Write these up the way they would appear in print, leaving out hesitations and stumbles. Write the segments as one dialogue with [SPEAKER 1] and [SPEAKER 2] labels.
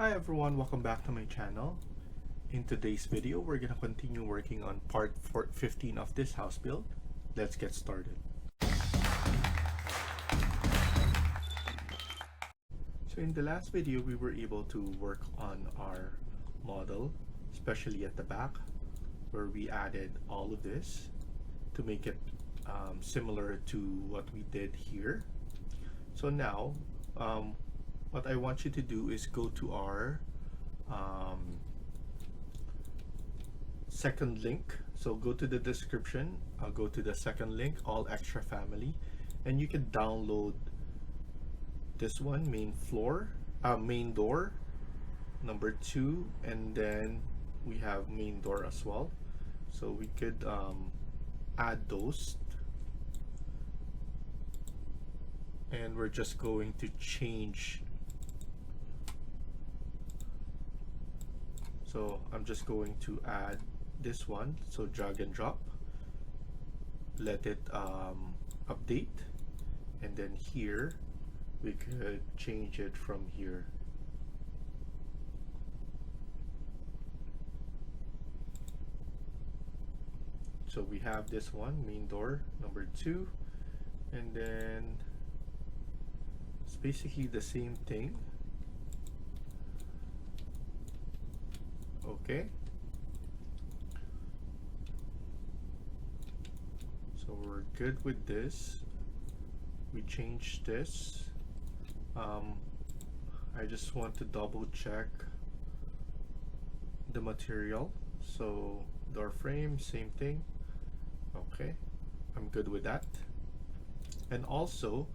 [SPEAKER 1] Hi everyone, welcome back to my channel. In today's video, we're going to continue working on part 15 of this house build. Let's get started. So in the last video, we were able to work on our model, especially at the back, where we added all of this to make it similar to what we did here. So now, what I want you to do is go to our second link. So go to the description, I'll go to the second link, all extra family, and you can download this one, main door number 2, and then we have main door as well. So we could add those, and we're just going to change. So I'm just going to add this one, so drag and drop, let it update, and then here we could change it from here. So we have this one, main door number 2, and then it's basically the same thing. Okay, so we're good with this. We changed this. I just want to double check the material. So door frame, same thing. Okay, I'm good with that. And also,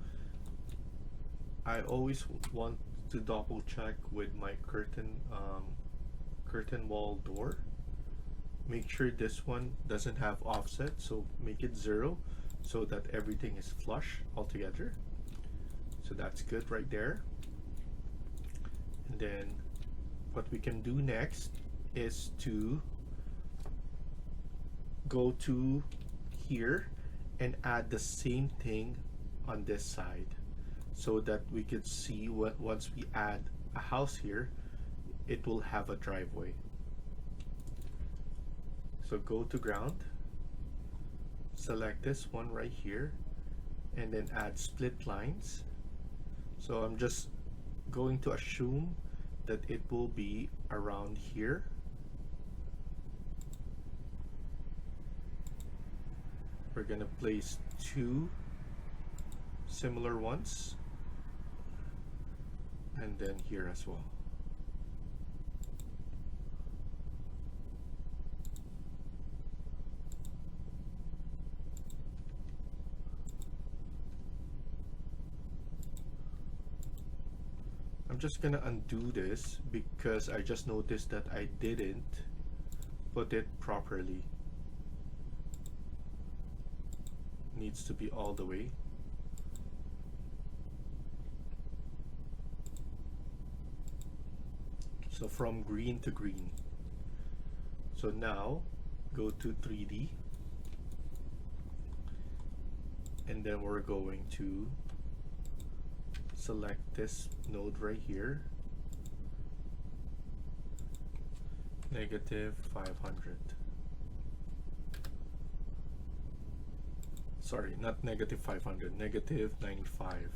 [SPEAKER 1] I always want to double check with my curtain wall door. Make sure this one doesn't have offset, so make it 0 so that everything is flush altogether. So that's good right there. And then what we can do next is to go to here and add the same thing on this side, so that we could see what once we add a house here, it will have a driveway. So go to ground, select this one right here, and then add split lines. So I'm just going to assume that it will be around here. We're gonna place 2 similar ones, and then here as well. I'm just gonna undo this because I just noticed that I didn't put it properly. Needs to be all the way. So from green to green. So now go to 3D, and then we're going to select this node right here, -500. Sorry, not -500, -95.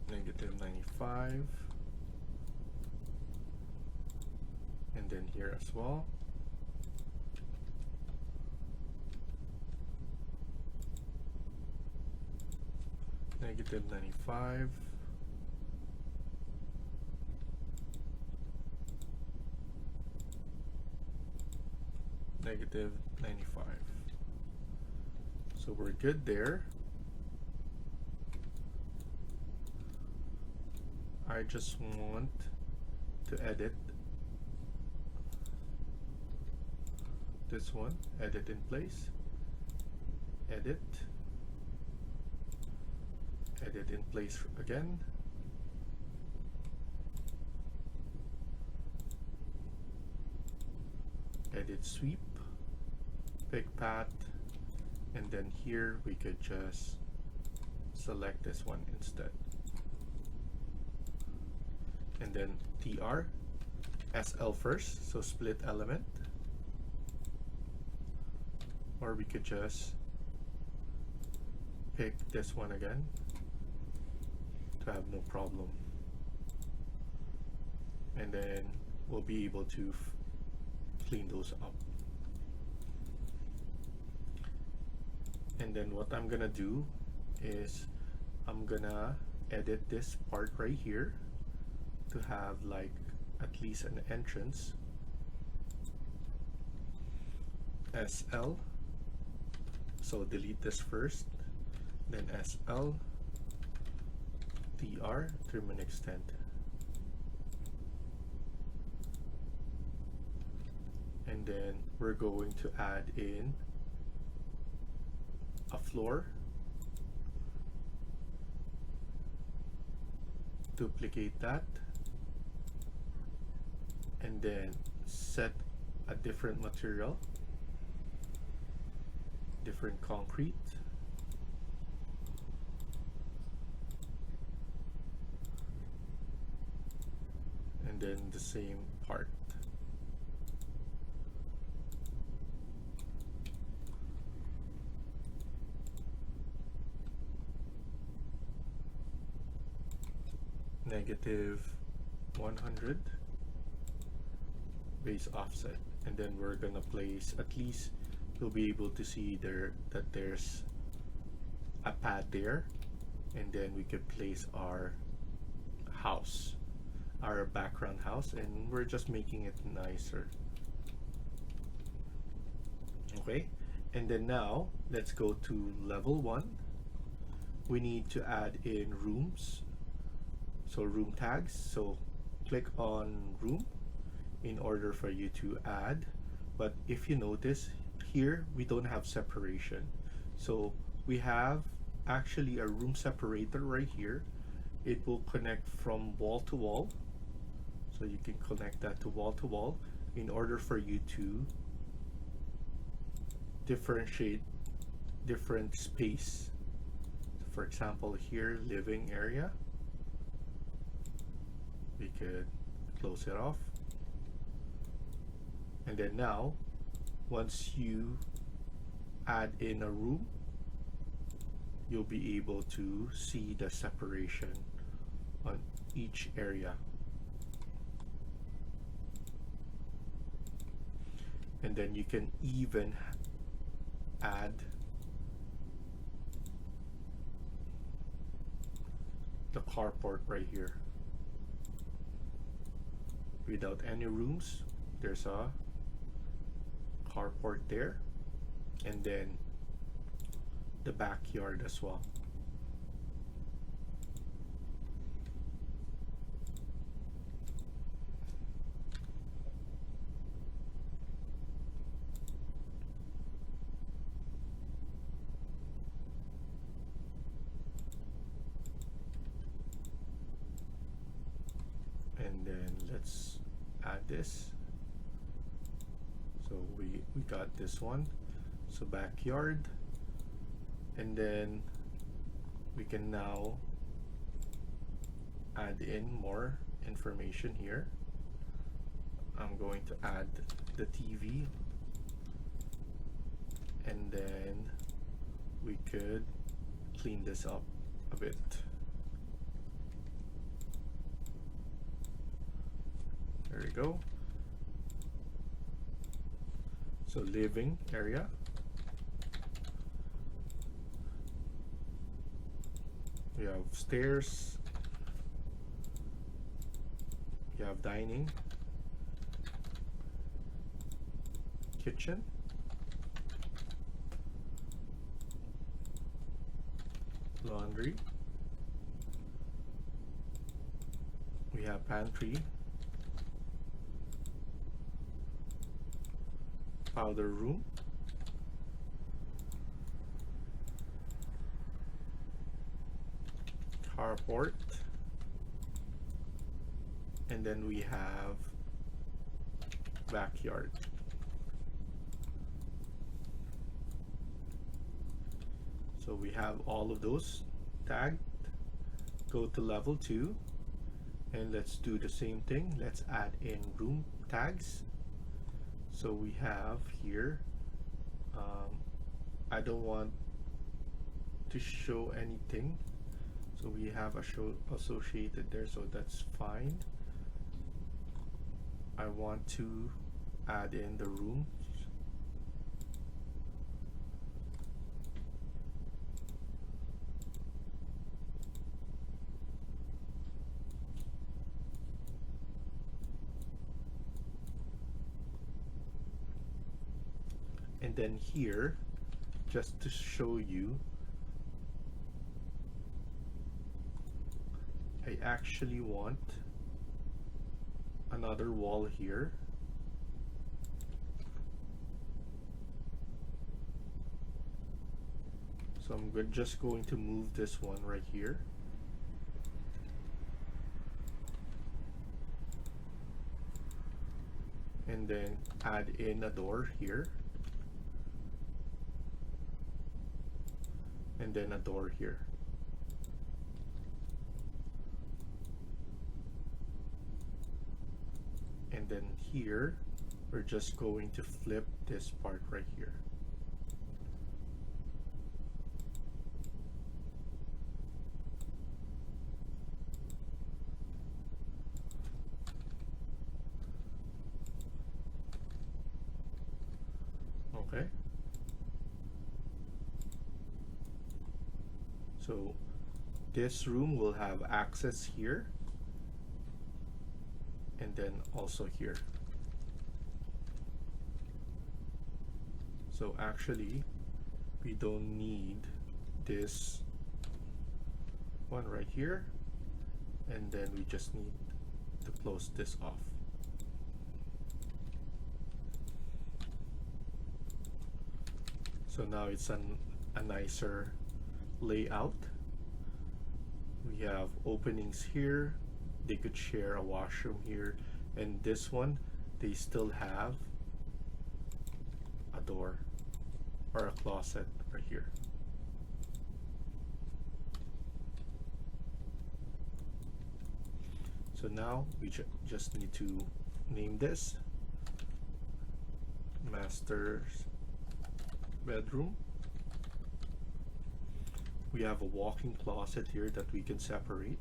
[SPEAKER 1] -95. And then here as well. -95. -95. So we're good there. I just want to edit this one, edit in place, edit in place again, edit sweep, pick path, and then here we could just select this one instead, and then TR SL first, so split element, or we could just pick this one again to have no problem, and then we'll be able to clean those up. And then what I'm gonna do is I'm gonna edit this part right here to have like at least an entrance. SL, so delete this first, then SL, TR, trim and extend. And then we're going to add in a floor, duplicate that, and then set a different material, different concrete, and then the same part. -100 base offset, and then we're gonna place, at least you'll be able to see there that there's a pad there, and then we could place our house, our background house, and we're just making it nicer. Okay, and then now let's go to level 1. We need to add in rooms, so room tags. So click on room in order for you to add, but if you notice here we don't have separation, so we have actually a room separator right here. It will connect from wall to wall, so you can connect that to wall in order for you to differentiate different space. For example, here, living area, we could close it off. And then now, once you add in a room, you'll be able to see the separation on each area. And then you can even add the carport right here. Without any rooms, there's a carport there, and then the backyard as well. And then let's add this. So we got this one, so backyard, and then we can now add in more information here. I'm going to add the TV, and then we could clean this up a bit. There we go. So living area, we have stairs, you have dining, kitchen, laundry, we have pantry, powder room, carport, and then we have backyard. So we have all of those tagged. Go to level 2 and let's do the same thing. Let's add in room tags. So we have here, I don't want to show anything, so we have a show associated there, so that's fine. I want to add in the rooms. And then here, just to show you, I actually want another wall here. So I'm just going to move this one right here. And then add in a door here. And then a door here. And then here, we're just going to flip this part right here. Okay. So this room will have access here and then also here. So actually we don't need this one right here, and then we just need to close this off. So now it's a nicer layout. We have openings here. They could share a washroom here, and this one they still have a door or a closet right here. So now we just need to name this master's bedroom. We have a walk-in closet here that we can separate.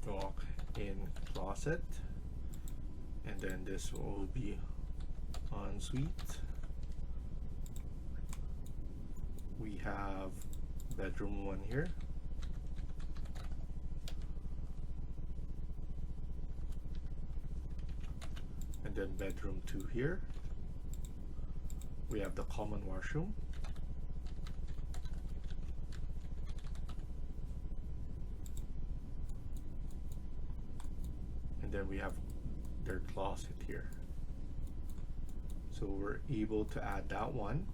[SPEAKER 1] Walk-in closet, and then this will be ensuite. We have bedroom 1 here. And then bedroom 2 here. We have the common washroom. And then we have their closet here. So we're able to add that one.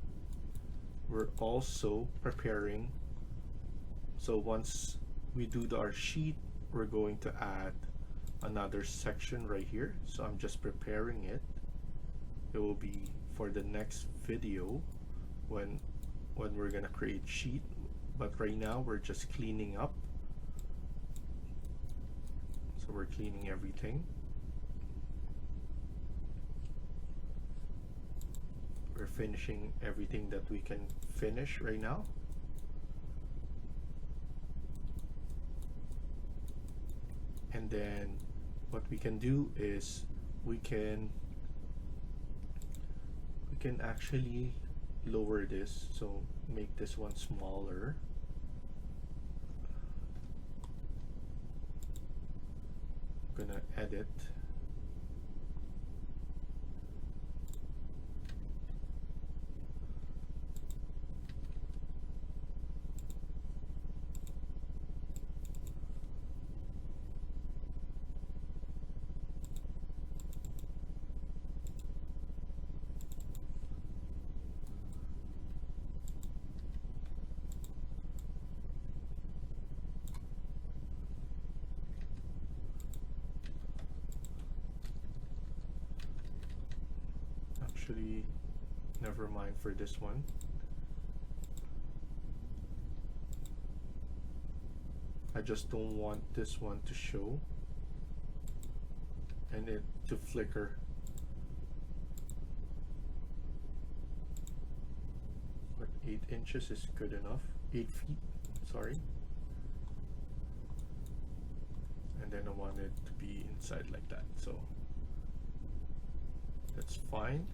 [SPEAKER 1] We're also preparing, so once we do our sheet, we're going to add another section right here. So I'm just preparing it. It will be for the next video when we're gonna create sheet, but right now we're just cleaning up. So we're cleaning everything. We're finishing everything that we can finish right now. And then what we can do is we can actually lower this, so make this one smaller. I'm gonna edit. Actually, never mind for this one. I just don't want this one to show and it to flicker. But 8 inches is good enough. 8 feet, sorry. And then I want it to be inside like that, so that's fine.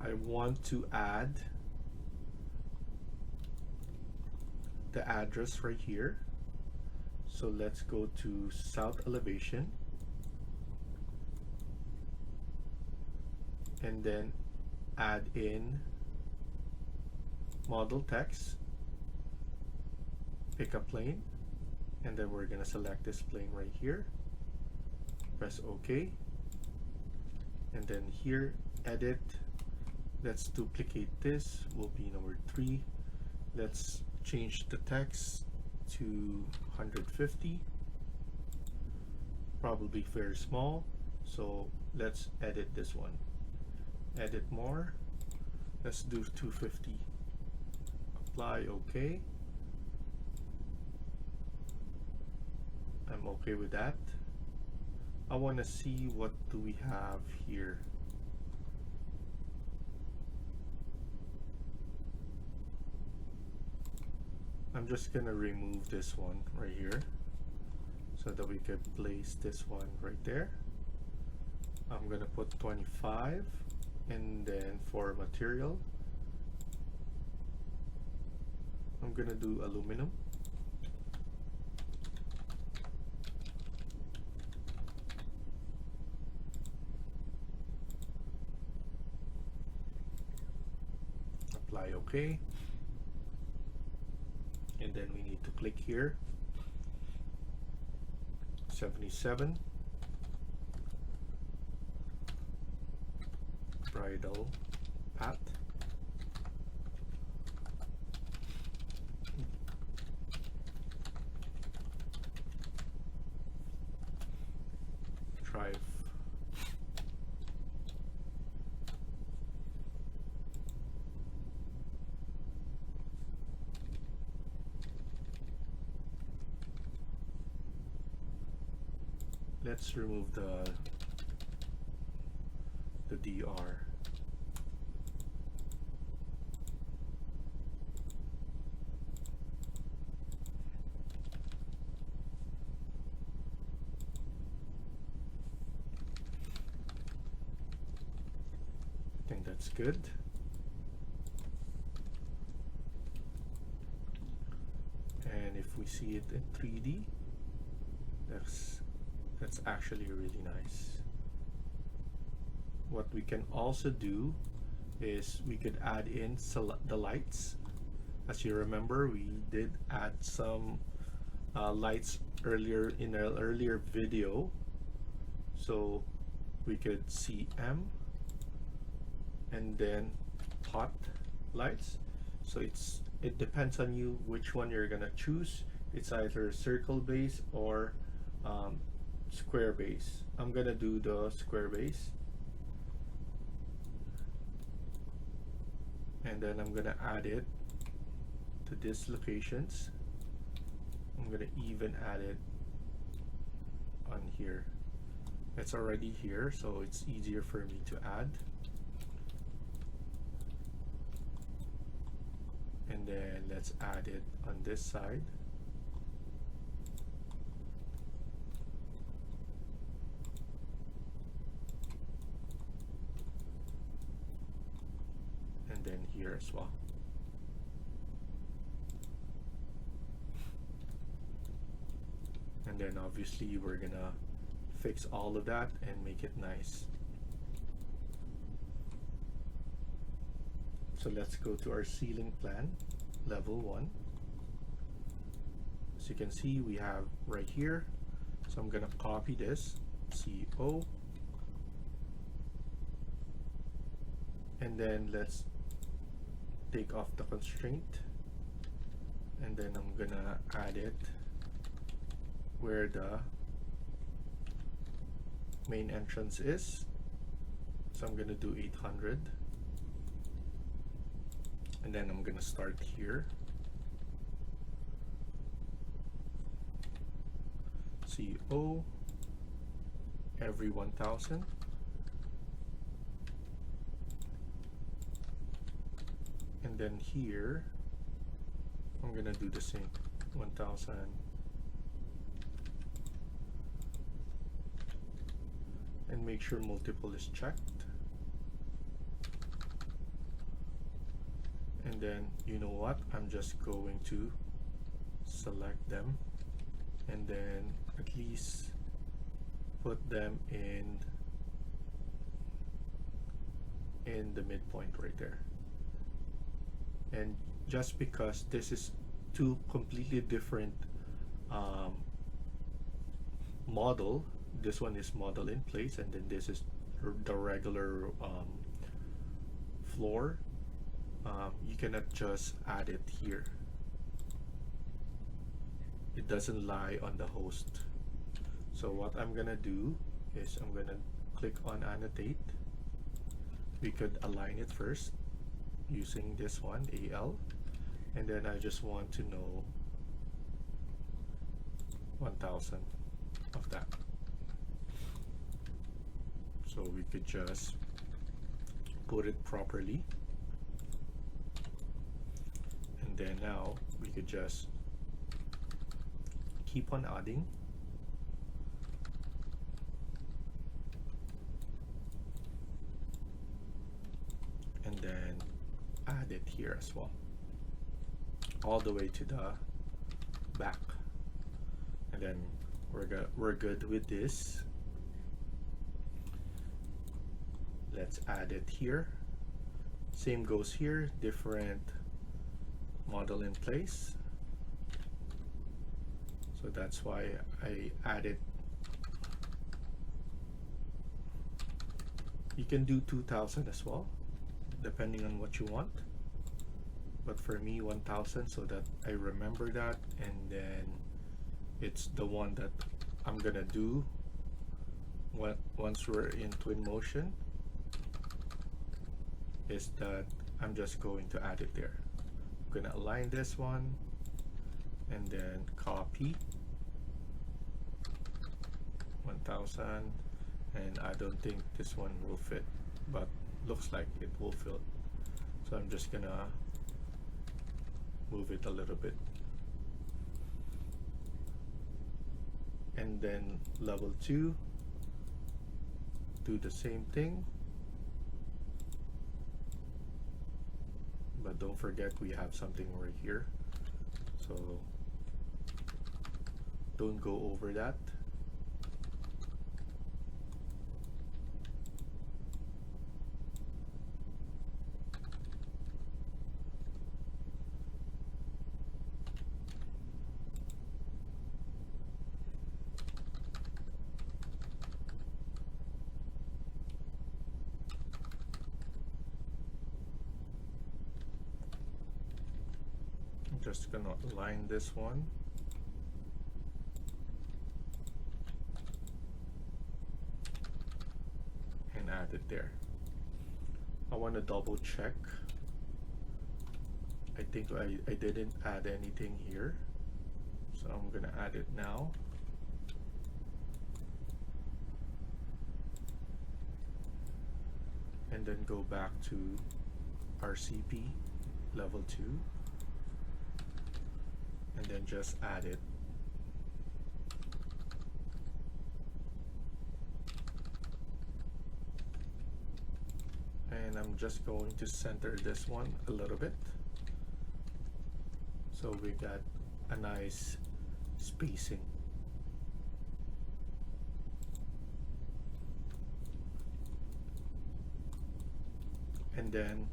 [SPEAKER 1] I want to add the address right here. So let's go to south elevation and then add in model text, pick a plane, and then we're gonna select this plane right here, press OK, and then here edit, let's duplicate this, will be number 3. Let's change the text to 150, probably very small, so let's edit this one, edit more, let's do 250, apply, OK. I'm okay with that. I want to see what do we have here. I'm just gonna remove this one right here so that we can place this one right there. I'm gonna put 25, and then for material I'm gonna do aluminum. Apply OK. And then we need to click here, 77, bridal path, drive, let's remove the DR. I think that's good. And if we see it in 3D, that's actually really nice. What we can also do is we could add in the lights. As you remember, we did add some lights earlier in an earlier video. So we could see M and then hot lights. So it depends on you which one you're gonna choose. It's either circle base or square base. I'm gonna do the square base, and then I'm gonna add it to these locations. I'm gonna even add it on here. It's already here, so it's easier for me to add. And then let's add it on this side. And then here as well. And then obviously we're gonna fix all of that and make it nice. So let's go to our ceiling plan, level 1. As you can see, we have right here. So I'm gonna copy this, CO, and then let's take off the constraint, and then I'm gonna add it where the main entrance is, So I'm gonna do 800, and then I'm gonna start here. CO every 1000. And then here, I'm gonna do the same, 1000. And make sure multiple is checked. And then, you know what? I'm just going to select them and then at least put them in the midpoint right there. And just because this is two completely different model, this one is model in place, and then this is the regular floor. You cannot just add it here. It doesn't lie on the host. So what I'm gonna do is I'm gonna click on annotate. We could align it first using this one, AL, and then I just want to know 1000 of that. So we could just put it properly, and then now we could just keep on adding. And then add it here as well, all the way to the back. And then we're good with this. Let's add it here. Same goes here, different model in place. So that's why I added. You can do 2000 as well, depending on what you want. But for me, 1000, so that I remember that, and then it's the one that I'm gonna do once we're in Twinmotion, is that I'm just going to add it there. I'm gonna align this one and then copy 1000, and I don't think this one will fit, but looks like it will fit. So I'm just gonna move it a little bit. And then level 2, do the same thing. But don't forget we have something right here, so don't go over that. Just gonna align this one. And add it there. I want to double check. I think I didn't add anything here, so I'm gonna add it now. And then go back to RCP level 2. And then just add it. And I'm just going to center this one a little bit, so we got a nice spacing. And then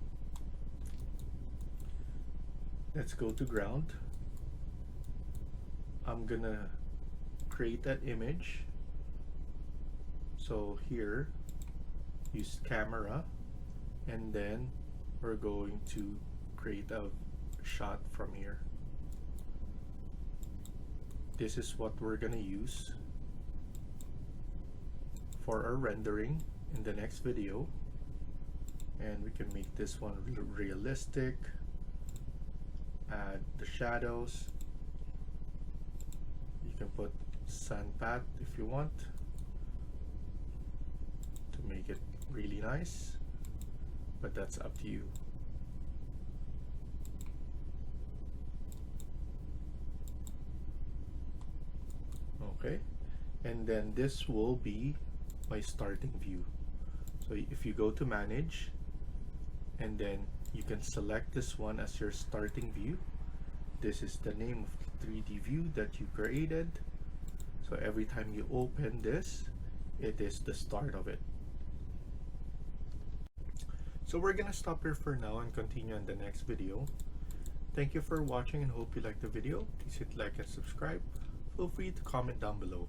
[SPEAKER 1] let's go to ground. I'm gonna create that image. So here, use camera, and then we're going to create a shot from here. This is what we're gonna use for our rendering in the next video. and we can make this one realistic. Add the shadows. You can put sand path if you want to make it really nice, but that's up to you. Okay, and then this will be my starting view. So if you go to manage, and then you can select this one as your starting view. This is the name of the 3D view that you created. So every time you open this, it is the start of it. So we're gonna stop here for now and continue on the next video. Thank you for watching and hope you liked the video. Please hit like and subscribe. Feel free to comment down below.